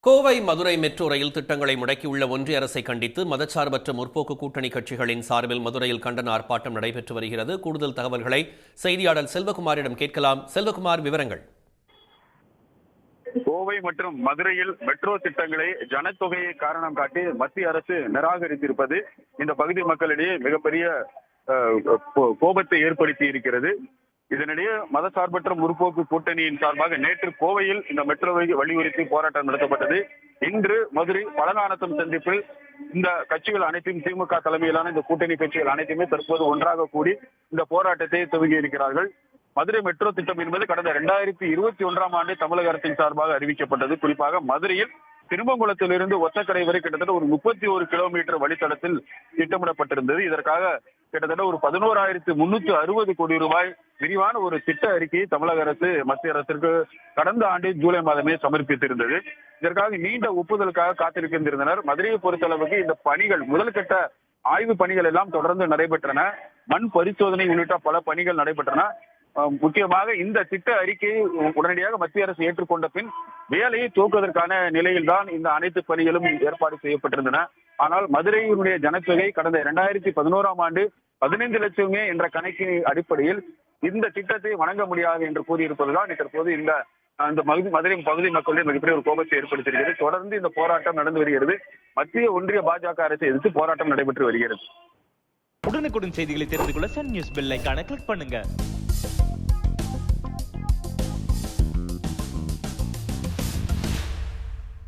Kovai Madurai metro rail திட்டங்களை முடக்கியுள்ள ஒன்றிய அரசை கண்டித்து மதச்சார்பற்ற முற்போக்கு கூட்டணி கட்சிகளின் சார்பில் மதுரையில் கண்டன ஆர்ப்பாட்டம் நடைபெற்று வருகிறது. கூடுதல் தகவல்களை செய்தியாளர் செல்வகுமாரிடம் கேட்கலாம். செல்வகுமார், விவரங்கள். கோவை மற்றும் மதுரையில் மெட்ரோ திட்டங்களை ஜனத்தொகையை காரணம் காட்டி மத்திய அரசு நிராகரித்திருப்பது இந்த பகுதி மக்களிடையே மிகப்பெரிய கோபத்தை ஏற்படுத்தி இருக்கிறது. இதனிடையே மதசார்பற்ற முற்போக்கு கூட்டணியின் சார்பாக நேற்று கோவையில் இந்த மெட்ரோவை வலியுறுத்தி போராட்டம் நடத்தப்பட்டது. இன்று மதுரை பழங்கானத்தம் சந்திப்பில் இந்த கட்சிகள் அனைத்தும், திமுக தலைமையிலான இந்த கூட்டணி கட்சிகள் அனைத்துமே தற்போது ஒன்றாக கூடி இந்த போராட்டத்தை துவங்கி இருக்கிறார்கள். மதுரை மெட்ரோ திட்டம் என்பது கடந்த 2021ஆம் ஆண்டு தமிழக அரசின் சார்பாக அறிவிக்கப்பட்டது. குறிப்பாக மதுரையில் திருமங்குளத்திலிருந்து ஒத்தக்கடை வரை கிட்டத்தட்ட ஒரு 31 கிலோமீட்டர் வழித்தடத்தில் திட்டமிடப்பட்டிருந்தது. இதற்காக கிட்டத்தட்ட ஒரு 11,360 கோடி ரூபாய் விரிவான ஒரு திட்ட அறிக்கையை தமிழக அரசு மத்திய அரசிற்கு கடந்த ஆண்டு ஜூலை மாதமே சமர்ப்பித்திருந்தது. இதற்காக நீண்ட ஒப்புதலுக்காக காத்திருக்கின்றனர். மதுரையை பொறுத்தளவுக்கு இந்த பணிகள், முதல் கட்ட ஆய்வு பணிகள் எல்லாம் தொடர்ந்து நடைபெற்றன. மண் பரிசோதனை உள்ளிட்ட பல பணிகள் நடைபெற்றன. முக்கியமாக இந்த திட்ட அறிக்கையை உடனடியாக மத்திய அரசு ஏற்றுக்கொண்ட பின் வேலையை துவக்குவதற்கான நிலையில்தான் இந்த அனைத்து பணிகளும் ஏற்பாடு செய்யப்பட்டிருந்தன. ஆனால் மதுரையினுடைய ஜனத்தொகை கடந்த 2011ஆம் ஆண்டு 15 லட்சமே என்ற கணக்கின் அடிப்படையில் இந்த திட்டத்தை வழங்க முடியாது என்று கூறியிருப்பதுதான் தற்போது இந்த மதுரை பகுதி மக்களுடைய மிகப்பெரிய ஒரு கோபத்தை ஏற்படுத்தியிருக்கிறது. தொடர்ந்து இந்த போராட்டம் நடந்து வருகிறது. மத்திய ஒன்றிய பாஜக அரசை எதிர்த்து போராட்டம் நடைபெற்று வருகிறது. உடனுக்குடன் செய்திகளை தெரிந்து கொள்ள சன் நியூஸ் பெல் ஐகானை கிளிக் பண்ணுங்க.